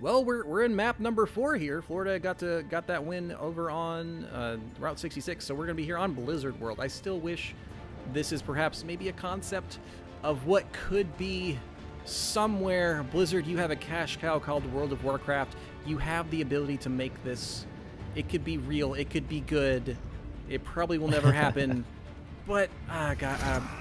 Well, we're in map number 4 here. Florida got that win over on Route 66, so we're gonna be here on Blizzard World. I still wish this is perhaps maybe a concept of what could be somewhere. Blizzard, you have a cash cow called World of Warcraft. You have the ability to make this. It could be real. It could be good. It probably will never happen. But, God,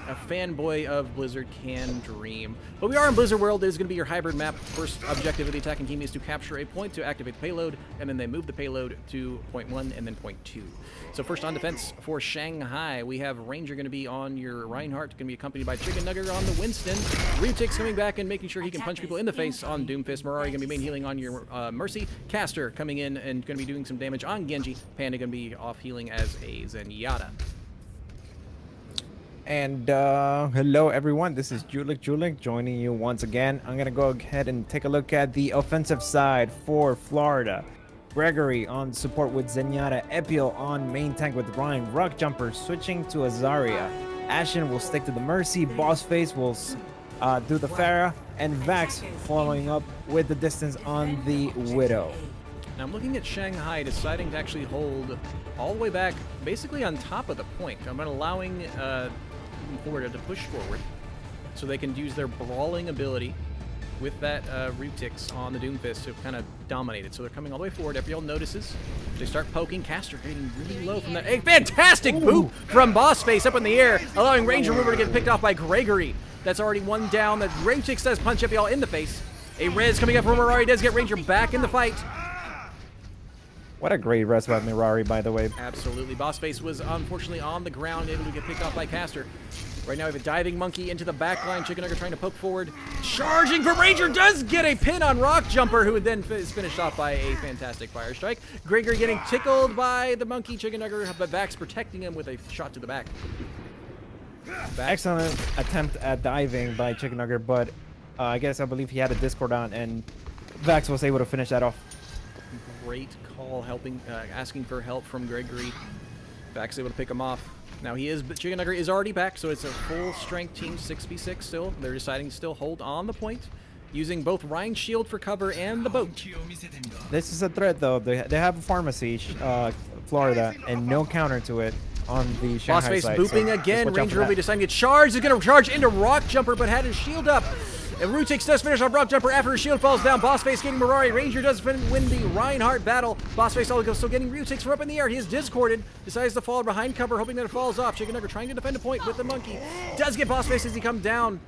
a fanboy of Blizzard can dream. But we are in Blizzard World. It is going to be your hybrid map. First objective of the attacking team is to capture a point to activate the payload, and then they move the payload to point 1 and then point 2. So first on defense for Shanghai, we have Ranger going to be on your Reinhardt, going to be accompanied by Chicken Nugget on the Winston. Retic's coming back and making sure he can punch people in the face on Doomfist. Mirari going to be main healing on your Mercy. Caster coming in and going to be doing some damage on Genji. Panda going to be off healing as a Zenyatta. And hello everyone, this is Julik joining you once again. I'm gonna go ahead and take a look at the offensive side for Florida. Gregory on support with Zenyatta, Epiel on main tank with Ryan, Rock Jumper switching to Azaria, Ashen will stick to the Mercy, Bossface will do the Pharah, and Vax following up with the distance on the Widow. Now I'm looking at Shanghai deciding to actually hold all the way back, basically on top of the point. I'm allowing Florida to push forward so they can use their brawling ability with that Retix on the Doomfist to kind of dominate it. So they're coming all the way forward. Everyone notices. They start poking. Caster getting really low from that. A fantastic boop from Bossface up in the air, allowing Ranger Mover to get picked off by Gregory. That's already one down. The Retix does punch Epiel in the face. A res coming up from Mirari does get Ranger back in the fight. What a great res by Mirari, by the way. Absolutely. Bossface was unfortunately on the ground, able to get picked off by Caster. Right now we have a diving monkey into the back line. Chicken Nugget trying to poke forward. Charging for Ranger does get a pin on Rock Jumper, who then is finished off by a fantastic fire strike. Gregory getting tickled by the monkey. Chicken Nugget, but Vax protecting him with a shot to the back. Excellent attempt at diving by Chicken Nugget, but I believe he had a Discord on, and Vax was able to finish that off. Great call, asking for help from Gregory. Vax able to pick him off. Now Chicken Nugget is already back, so it's a full strength team, 6v6 still. They're deciding to still hold on the point, using both Ryan's shield for cover and the boat. This is a threat though. They have a pharmacy, Florida, and no counter to it on the Shanghai side. Bossface booping so again. Ranger will be deciding to charge. He's going to charge into Rock Jumper, but had his shield up. And Rutix does finish off Rock Jumper after his shield falls down. Bossface getting Mirari. Ranger does win the Reinhardt battle. Bossface still getting Rutix from up in the air. He is discorded. Decides to fall behind cover, hoping that it falls off. Chicken Nugget trying to defend a point with the monkey. Does get Bossface as he comes down.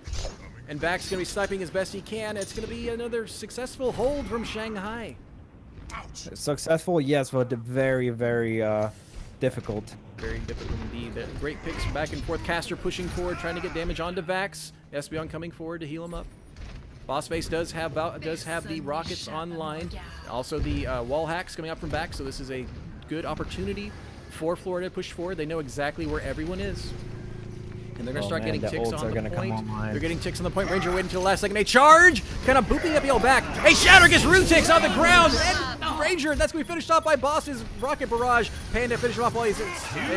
And Vax is going to be sniping as best he can. It's going to be another successful hold from Shanghai. Successful, yes, but very, very difficult. Very difficult indeed. Great picks back and forth. Caster pushing forward, trying to get damage onto Vax. Espeon coming forward to heal him up. Bossface does have the rockets online. Also the wall hacks coming up from back, so this is a good opportunity for Florida to push forward. They know exactly where everyone is. And they're going to start getting ticks on the point. They're getting ticks on the point. Ranger waiting until the last second. A charge! Kind of booping Epiel back. A shatter gets Rutix on the ground. And Ranger, that's going to be finished off by Boss's rocket barrage. Panda finished off while he's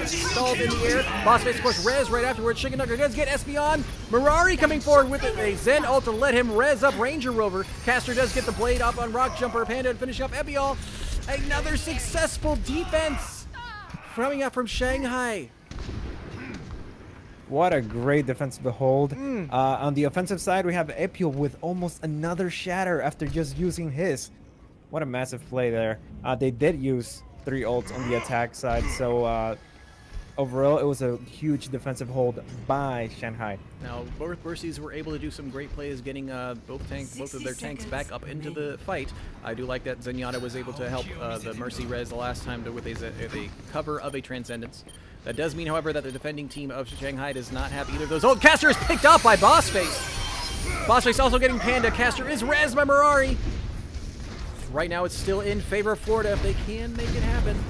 stalled in the air. Bossface, of course, res right afterwards. Chicken Nugget does get Espeon. Mirari coming forward with a Zen ult to let him res up Ranger Rover. Caster does get the blade up on Rock Jumper. Panda finishing off Epiel. Another successful defense coming up from Shanghai. What a great defensive hold. On the offensive side, we have Epiel with almost another shatter after just using his. What a massive play there. They did use 3 ults on the attack side, so overall, it was a huge defensive hold by Shanghai. Now, both Mercies were able to do some great plays, getting both of their tanks back up into the fight. I do like that Zenyatta was able to help the Mercy res the last time with a cover of a Transcendence. That does mean, however, that the defending team of Shanghai does not have either of those. Oh, Caster is picked up by Bossface. Bossface also getting Panda. Caster is res by Mirari. Right now, it's still in favor of Florida if they can make it happen.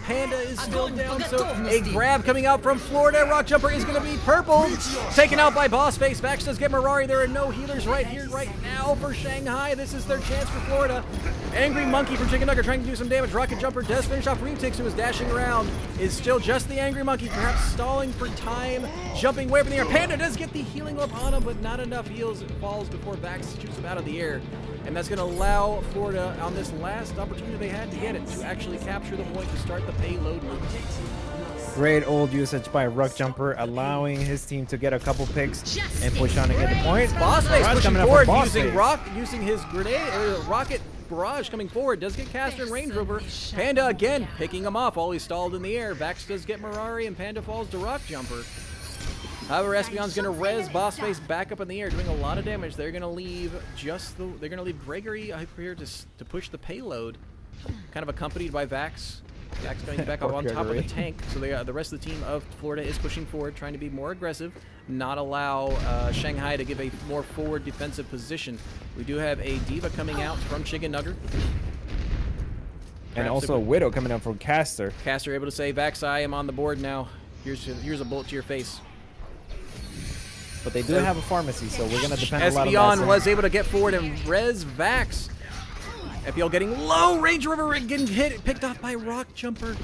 Panda is still down, so a grab coming out from Florida. Rock Jumper is going to be purple. Taken out by Bossface. Vax does get Mirari. There are no healers right here, right now for Shanghai. This is their chance for Florida. Angry Monkey from Chicken Nugget trying to do some damage. Rocket Jumper does finish off Retix, who is dashing around. Is still just the Angry Monkey, perhaps stalling for time. Jumping way up in the air. Panda does get the healing up on him, but not enough heals. It falls before Vax shoots him out of the air. And that's going to allow Florida, on this last opportunity they had to get it, to actually capture the point to start the payload move. Great old usage by Rock Jumper, allowing his team to get a couple picks and push on and get the point. Bossface pushing forward, using his grenade, rocket barrage coming forward. Does get Caster and Range Rover. Panda again picking him off while he's stalled in the air. Vax does get Mirari, and Panda falls to Rock Jumper. However, Espeon's going to res Bossface back up in the air, doing a lot of damage. They're going to leave they're going to leave Gregory up here to push the payload, kind of accompanied by Vax. Vax going back up on top of the tank. So the rest of the team of Florida is pushing forward, trying to be more aggressive, not allow Shanghai to give a more forward defensive position. We do have a Diva coming out from Chicken Nugget. And also a Widow coming out from Caster. Caster able to say, Vax, I am on the board now. Here's a bullet to your face. But they do have a pharmacy, so we're going to depend a lot on Espeon was able to get forward and res Vax. Epiel getting low. Range Rover getting picked off by Rock Jumper.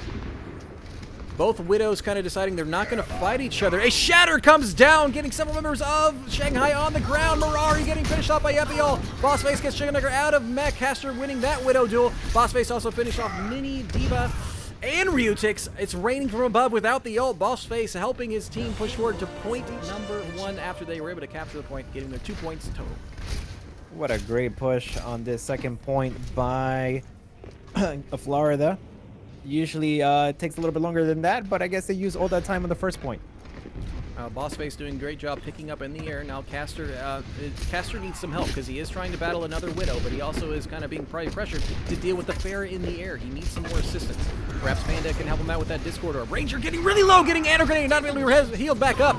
Both Widows kind of deciding they're not going to fight each other. A Shatter comes down, getting several members of Shanghai on the ground. Mirari getting finished off by Epiel. Bossface gets Chicken Nugget out of mech. Caster winning that Widow duel. Bossface also finished off Mini, Diva, and Ryutix. It's raining from above without the ult. Bossface helping his team push forward to point number 1 after they were able to capture the point, getting their 2 points total. What a great push on this second point by Florida. Usually it takes a little bit longer than that, but I guess they use all that time on the first point. Bossface doing a great job picking up in the air. Now Caster needs some help because he is trying to battle another Widow, but he also is kind of being pressured to deal with the Pharah in the air. He needs some more assistance. Perhaps Panda can help him out with that Discord orb. Ranger getting really low, getting Anno Grenade, not able to be healed back up.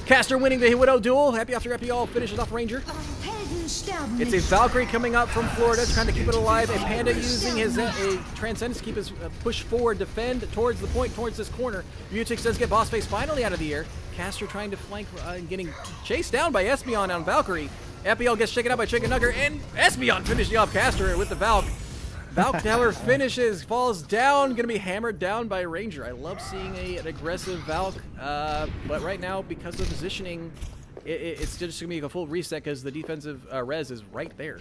Caster winning the Widow duel. Happy after Epiol finishes off Ranger. It's a Valkyrie coming up from Florida, trying to keep it alive. A Panda using his Transcendence to keep his push forward, defend towards the point, towards this corner. Ryutix does get Bossface finally out of the air. Caster trying to flank and getting chased down by Espeon on Valkyrie. Epiol gets shaken out by Chicken Nugget, and Espeon finishing off Caster with the Valk. Valk Tower finishes, falls down, gonna be hammered down by Ranger. I love seeing an aggressive Valk, but right now, because of the positioning, it's just gonna be a full reset because the defensive res is right there.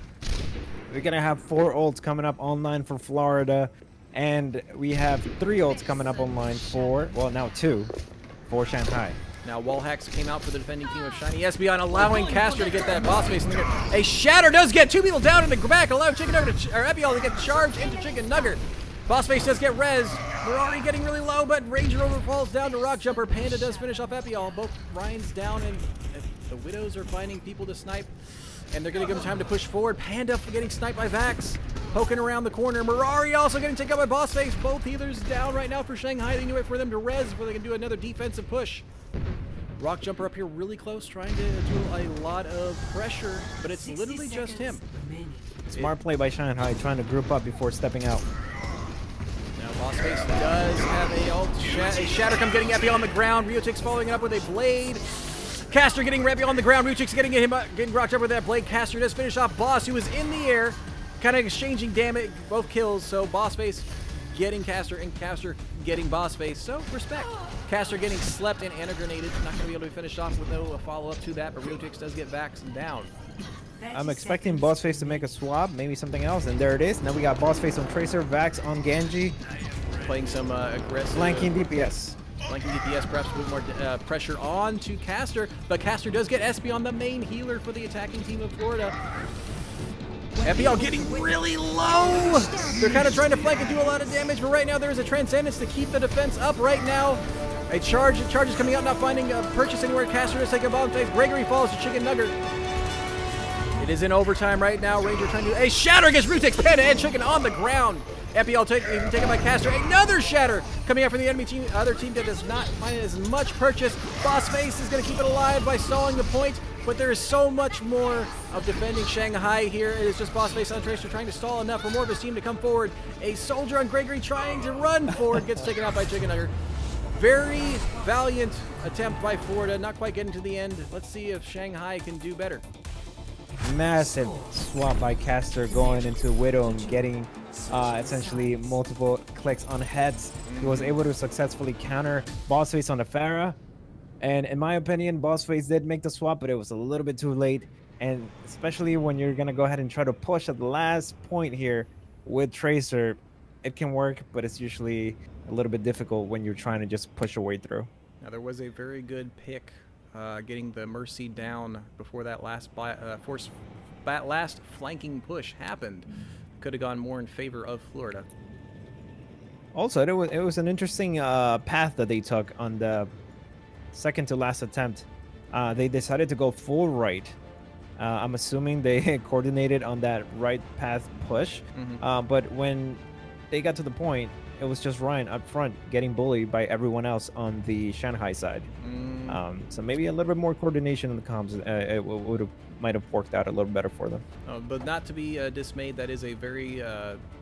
We're gonna have 4 ults coming up online for Florida, and we have 3 ults coming up online for, well, now 2 for Shanghai. Now wall hacks came out for the defending team of Shiny Espeon, allowing Caster to get that boss face. A Shatter does get 2 people down in the back, allowing Chicken Nugget or Epiol to get charged into Chicken Nugget. Boss face does get res. We're already getting really low, but Ranger Rover falls down to Rock Jumper. Panda does finish off Epiol. Both Ryan's down, and the Widows are finding people to snipe, and they're going to give him time to push forward. Panda getting sniped by Vax, poking around the corner. Mirari also getting taken out by Boss Face. Both healers down right now for Shanghai. They need to wait for them to res before they can do another defensive push. Rock Jumper up here really close, trying to do a lot of pressure, but it's literally just him. Smart play by Shanghai, trying to group up before stepping out. Now Boss Face does have a Shatter come getting Epi on the ground. Ryutix following it up with a blade. Caster getting Epi on the ground. Ryutix getting Rock Jumper with that blade. Caster does finish off Boss, who was in the air, kind of exchanging damage, both kills. So Boss Face getting Caster and Caster getting Boss Face. So respect. Caster getting slept and anti-grenaded. Not going to be able to be finished off with no follow-up to that, but Ryutix does get Vax down. I'm expecting Bossface to make a swap, maybe something else, and there it is. Now we got Bossface on Tracer, Vax on Genji. Playing some aggressive... Flanking DPS. Flanking DPS, perhaps with more pressure on to Caster, but Caster does get Espeon, the main healer for the attacking team of Florida. Epiol getting really low. They're kind of trying to flank and do a lot of damage, but right now there is a Transcendence to keep the defense up right now. A charge is coming out, not finding a purchase anywhere. Caster is taking a bomb face. Gregory falls to Chicken Nugget. It is in overtime right now. Ranger trying to do a shatter against Rutix. Panda and Chicken on the ground. FBL even taken by Caster. Another shatter coming out from the enemy team. Other team that does not find it as much purchase. Boss Face is going to keep it alive by stalling the point, but there is so much more of defending Shanghai here. It is just Boss Face on Tracer trying to stall enough for more of his team to come forward. A soldier on Gregory trying to run forward. Gets taken out by Chicken Nugger. Very valiant attempt by Florida. Not quite getting to the end. Let's see if Shanghai can do better. Massive swap by Caster going into Widow and getting essentially multiple clicks on heads. He was able to successfully counter Boss Face on the Pharah. And in my opinion, Boss Face did make the swap, but it was a little bit too late. And especially when you're going to go ahead and try to push at the last point here with Tracer, it can work, but it's usually a little bit difficult when you're trying to just push your way through. Now, there was a very good pick getting the Mercy down before that last last flanking push happened. Could have gone more in favor of Florida. Also, it was an interesting path that they took on the second to last attempt. They decided to go full right. I'm assuming they coordinated on that right path push. But when they got to the point, it was just Ryan up front getting bullied by everyone else on the Shanghai side. So maybe a little bit more coordination in the comms. It might have worked out a little better for them. But not to be dismayed, that is a very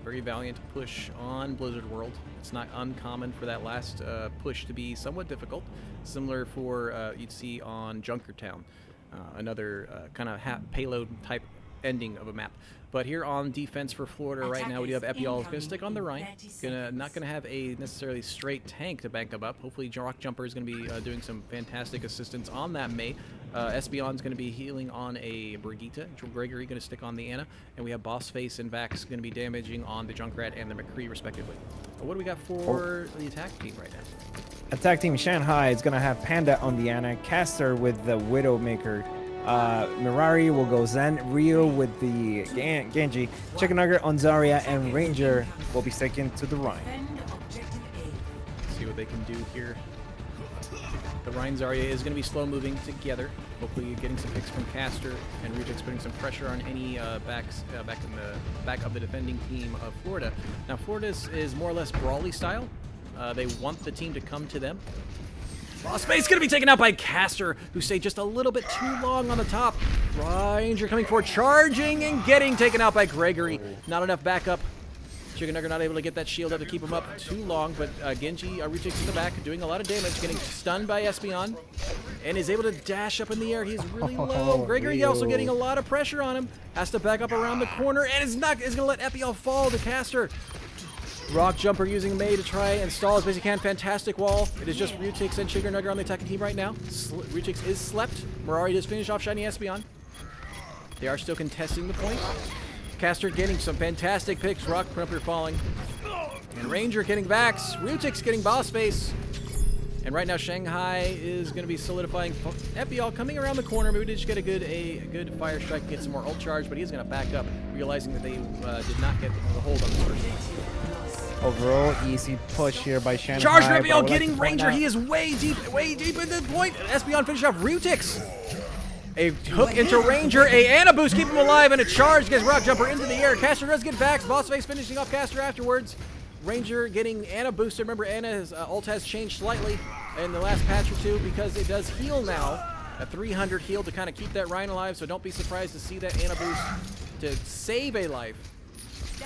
valiant push on Blizzard World. It's not uncommon for that last push to be somewhat difficult, similar for you'd see on Junkertown, another kind of payload type ending of a map. But here on defense for Florida right now, we do have Epiol going to stick on the Rhine. Not going to have a necessarily straight tank to bank him up. Hopefully, Rock Jumper is going to be doing some fantastic assistance on that Mei. Espeon is going to be healing on a Brigitte. Gregory going to stick on the Anna. And we have Boss Face and Vax going to be damaging on the Junkrat and the McCree, respectively. But what do we got for the attack team right now? Attack team Shanghai is going to have Panda on the Anna, Caster with the Widowmaker. Mirari will go Zen, Rio with the Genji, Chicken Nugget on Zarya, and Ranger will be sticking to the Rhine. See what they can do here. The Rhine Zarya is going to be slow moving together. Hopefully getting some picks from Caster and Rujix putting some pressure on any back of the defending team of Florida. Now Florida is more or less brawly style. They want the team to come to them. Boss Face going to be taken out by Caster, who stayed just a little bit too long on the top. Ranger coming forward, charging and getting taken out by Gregory. Not enough backup. Chicken Nugget not able to get that shield up to keep him up too long, but Genji Rujix in the back, doing a lot of damage, getting stunned by Espeon, and is able to dash up in the air. He's really low. Gregory also getting a lot of pressure on him. Has to back up around the corner, and is going to let Epiol fall to Caster. Rock Jumper using Mei to try and stall as best he can. Fantastic wall. It is just Rutix and Chicken Nugget on the attacking team right now. Rutix is slept. Mirari just finished off Shiny Espeon. They are still contesting the point. Caster getting some fantastic picks. Rock Jumper falling. And Ranger getting Vax. Rutix getting Boss Face. And right now Shanghai is going to be solidifying. Epiol coming around the corner. Maybe we did just get a good fire strike, get some more ult charge, but he's going to back up, realizing that they did not get the hold on this first one. Overall, easy push here by Shanghai. Charge Epiol getting Ranger. He is way deep in the point. Espeon finished off Rutix. A hook into Ranger, a Anna boost, keep him alive, and a charge gets Rock Jumper into the air. Caster does get Vax. Boss Face finishing off Caster afterwards. Ranger getting Anna boosted. Remember, Anna's ult has changed slightly in the last patch or two because it does heal now. A 300 heal to kind of keep that Rhine alive, so don't be surprised to see that Anna boost to save a life.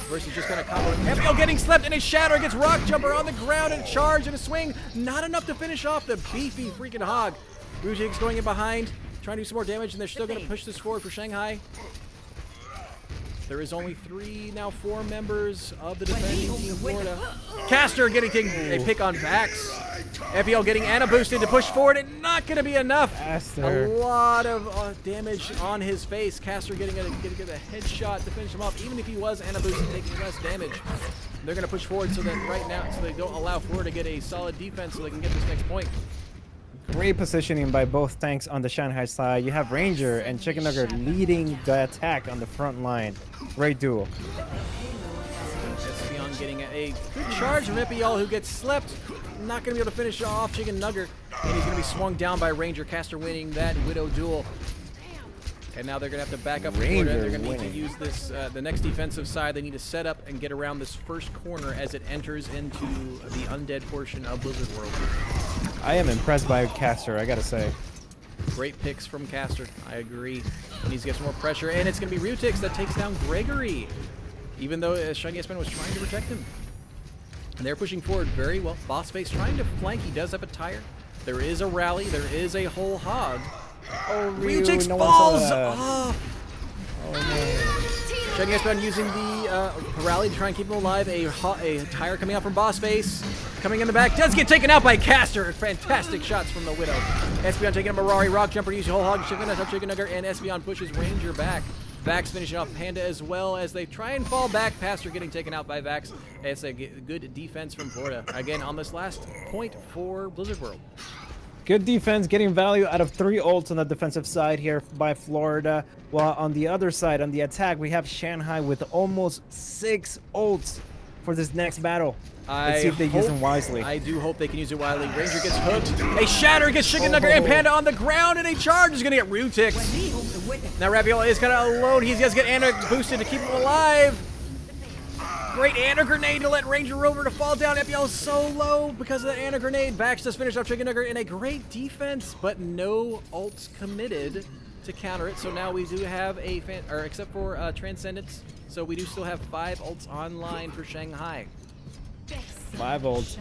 Versus just kind of combo. Epiol getting slept in a shatter against Rock Jumper on the ground and a charge and a swing. Not enough to finish off the beefy freaking hog. Rujix going in behind, trying to do some more damage, and they're still going to push this forward for Shanghai. There is only 4 members of the defending team Florida. Caster getting a pick on Vax. Epiol getting Anna boosted to push forward, and not going to be enough. Caster. A lot of damage on his face. Caster getting a headshot to finish him off, even if he was Anna boosted, taking less damage. They're going to push forward so that right now, so they don't allow Florida to get a solid defense so they can get this next point. Great positioning by both tanks on the Shanghai side. You have Ranger and Chicken Nugget leading the attack on the front line. Great duel. Espeon getting a good charge from Epiol, who gets slept. Not going to be able to finish off Chicken Nugget. And he's going to be swung down by Ranger. Caster winning that Widow duel. And now they're going to have to back up Rangers Florida. They're going to need winning. to use this, the next defensive side. They need to set up and get around this first corner as it enters into the undead portion of Blizzard World. I am impressed by Caster, I gotta say. Great picks from Caster. I agree. He needs to get some more pressure, and it's going to be Rutix that takes down Gregory, even though Shiny S-Man was trying to protect him. And they're pushing forward very well. Boss Face trying to flank. He does have a tire. There is a rally. There is a whole hog. Oh, Ryu, Rutix no one falls saw that. off. Oh, no. Shiny S-Man using the rally to try and keep him alive. A tire coming out from Boss Face. Coming in the back. Does get taken out by Caster. Fantastic shots from the Widow. Espeon taking a Mirari. Rock Jumper using Whole Hog. Chicken Nugget, Chicken Nugget, and Espeon pushes Ranger back. Vax finishing off Panda as well as they try and fall back. Pastor getting taken out by Vax. It's a good defense from Florida. Again, on this last point for Blizzard World. Good defense, getting value out of 3 ults on the defensive side here by Florida. While on the other side, on the attack, we have Shanghai with almost 6 ults for this next battle. Let's see if they use them wisely. I do hope they can use it wisely. Ranger gets hooked. A Shatter gets Chicken Nugget and Panda on the ground, and a charge is going to get Rutix. Now Rapiola is kind of alone. He's going to get Anna boosted to keep him alive. Great Anna Grenade to let Ranger Rover to fall down. Epiel is so low because of the Anna Grenade. Vax does finish off Chicken Nugget in a great defense, but no ults committed to counter it. So now we do have a, except for Transcendence, so we do still have 5 ults online for Shanghai. 5 ults.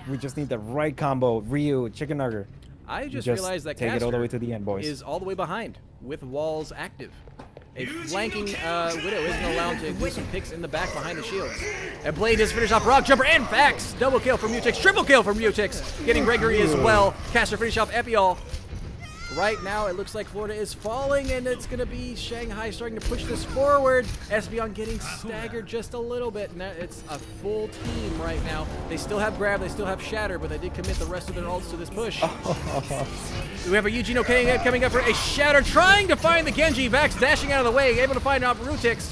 We just need the right combo. Ryu, Chicken Nugget. I just realized that take it all the Caster way to the end, boys. is all the way behind with walls active. A flanking Widow isn't allowed to do some picks in the back behind the shields. And Blade has finished off Rock Jumper and Vax. Double kill from Mutix. Triple kill from Mutix. Getting Gregory as well. Caster finish off Epiol. Right now, it looks like Florida is falling, and it's going to be Shanghai starting to push this forward. Espeon getting staggered just a little bit, and it's a full team right now. They still have Grab, they still have Shatter, but they did commit the rest of their ults to this push. We have a Eugene coming up for a Shatter, trying to find the Genji. Vax dashing out of the way, able to find out Rutix.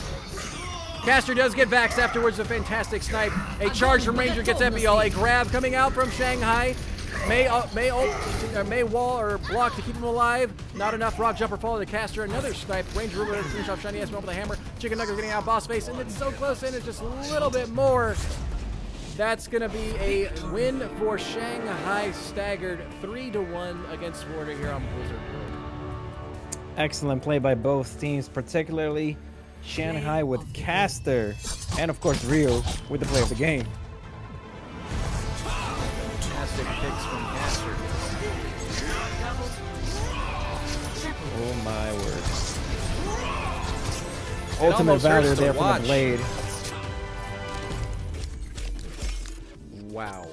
Caster does get Vax afterwards, a fantastic snipe. A charge from Ranger gets Epiol. A grab coming out from Shanghai. May wall or block to keep him alive. Not enough. Rock Jumper follow the Caster. Another snipe. Ranger Ruler finish off Shiny S-Man with a hammer. Chicken Nugget getting out Boss Face, and it's so close in. It's just a little bit more. That's going to be a win for Shanghai, staggered 3-1 against Florida here on Blizzard World. Excellent play by both teams, particularly Shanghai with Caster, and of course Ryu with the play of the game. Fantastic picks from Caster. Oh my word. It Ultimate almost hurts value to there from watch. the Blade. Wow.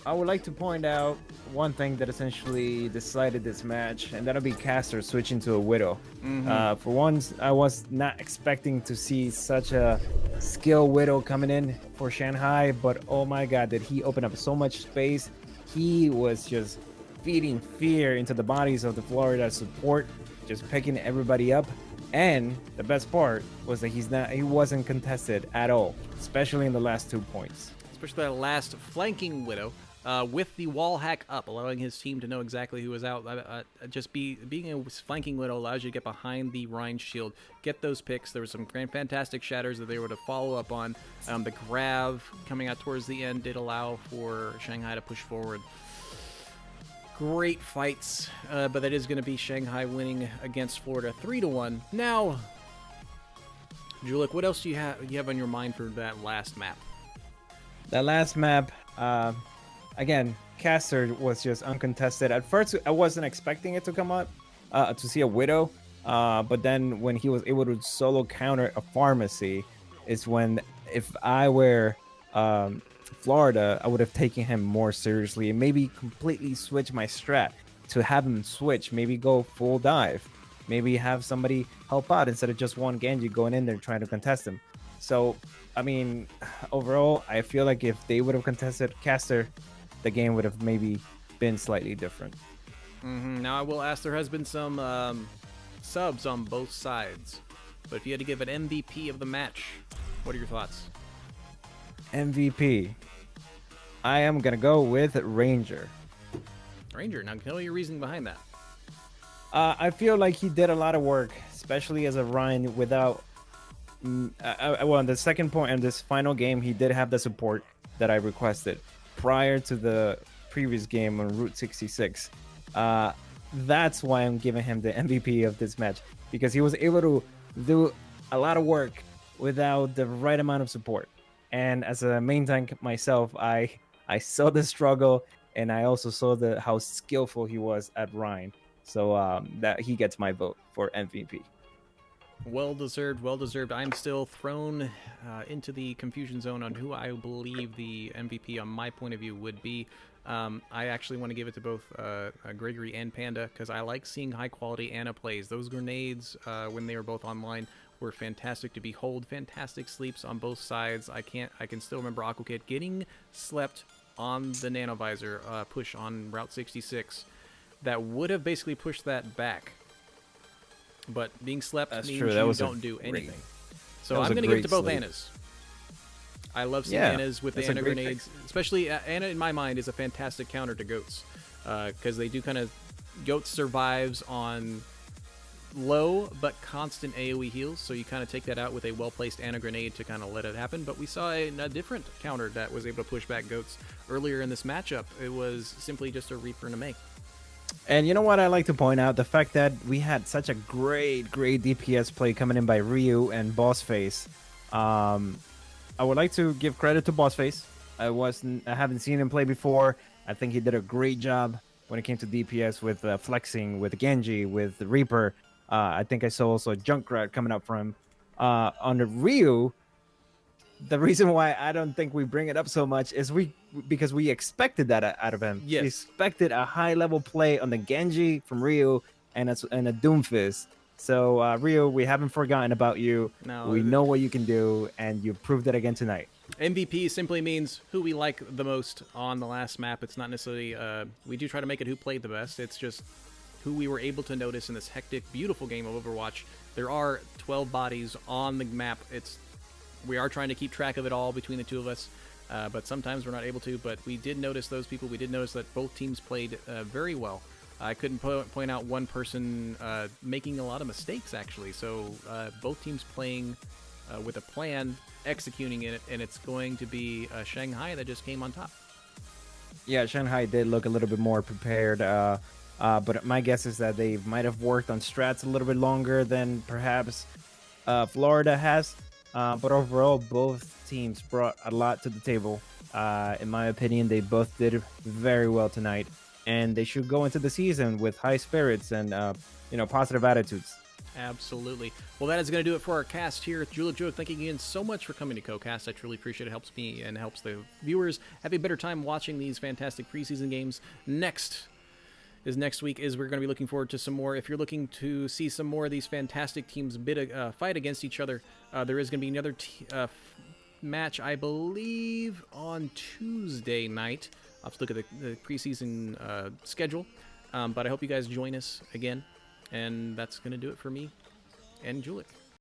I would like to point out one thing that essentially decided this match, and that'll be Caster switching to a Widow. For once, I was not expecting to see such a skill Widow coming in for Shanghai, but oh my god, did he open up so much space. He was just feeding fear into the bodies of the Florida support, just picking everybody up. And the best part was that he wasn't contested at all, especially in the last 2 points. Especially that last flanking Widow. With the wall hack up, allowing his team to know exactly who was out. Being a flanking Widow allows you to get behind the Rhine shield, get those picks. There were some fantastic shatters that they were to follow up on. The grab coming out towards the end did allow for Shanghai to push forward. Great fights, but that is going to be Shanghai winning against Florida 3-1. Now, Julik, what else do you have on your mind for that last map? That last map, again, Caster was just uncontested. At first, I wasn't expecting it to come up, to see a Widow. But then when he was able to solo counter a pharmacy, is when, if I were Florida, I would have taken him more seriously and maybe completely switch my strat to have him switch, maybe go full dive, maybe have somebody help out instead of just one Genji going in there trying to contest him. So, I mean, overall, I feel like if they would have contested Caster, the game would have maybe been slightly different. Now, I will ask, there has been some subs on both sides, but if you had to give an MVP of the match, what are your thoughts? MVP. I am going to go with Ranger. Ranger. Now, tell me your reasoning behind that. I feel like he did a lot of work, especially as a Ryan without. Well, on the second point in this final game, he did have the support that I requested prior to the previous game on Route 66. That's why I'm giving him the MVP of this match, because he was able to do a lot of work without the right amount of support. And as a main tank myself, I saw the struggle, and I also saw how skillful he was at Rhine. So that he gets my vote for MVP. Well deserved, well deserved. I'm still thrown into the confusion zone on who I believe the MVP on my point of view would be. I actually want to give it to both Gregory and Panda, because I like seeing high quality Ana plays. Those grenades, when they were both online, were fantastic to behold. Fantastic sleeps on both sides. I can still remember Aquakid getting slept on the nanovisor push on Route 66. That would have basically pushed that back. But being slept means you don't do anything. So I'm going to give it to both Anas. I love seeing Anas with the Ana grenades. Especially Ana, in my mind, is a fantastic counter to Goats. Because they do kind of... Goats survives on low but constant AoE heals. So you kind of take that out with a well-placed Ana grenade to kind of let it happen. But we saw a different counter that was able to push back Goats earlier in this matchup. It was simply just a Reaper and a Mei. And you know what I like to point out? The fact that we had such a great DPS play coming in by Ryu and Bossface. I would like to give credit to Bossface. I haven't seen him play before. I think he did a great job when it came to DPS with flexing, with Genji, with the Reaper. I think I saw also a Junkrat coming up from him. On the Ryu, the reason why I don't think we bring it up so much is because we expected that out of him. Yes. We expected a high level play on the Genji from Ryu and a Doomfist. So Ryu, we haven't forgotten about you. No, we know what you can do, and you proved it again tonight. MVP simply means who we like the most on the last map. It's not necessarily we do try to make it who played the best. It's just who we were able to notice in this hectic, beautiful game of Overwatch. There are 12 bodies on the map. We are trying to keep track of it all between the two of us, but sometimes we're not able to. But we did notice those people. We did notice that both teams played very well. I couldn't point out one person making a lot of mistakes, actually. So both teams playing with a plan, executing it, and it's going to be Shanghai that just came on top. Yeah, Shanghai did look a little bit more prepared, but my guess is that they might have worked on strats a little bit longer than perhaps Florida has. But overall, both teams brought a lot to the table. In my opinion, they both did very well tonight, and they should go into the season with high spirits and positive attitudes. Absolutely. Well, that is going to do it for our cast here. Julik, thank you again so much for coming to CoCast. I truly appreciate it. It helps me and helps the viewers have a better time watching these fantastic preseason games. Next week is we're going to be looking forward to some more. If you're looking to see some more of these fantastic teams fight against each other, there is going to be another match, I believe, on Tuesday night. I'll have to look at the preseason schedule, but I hope you guys join us again. And that's going to do it for me and Julik.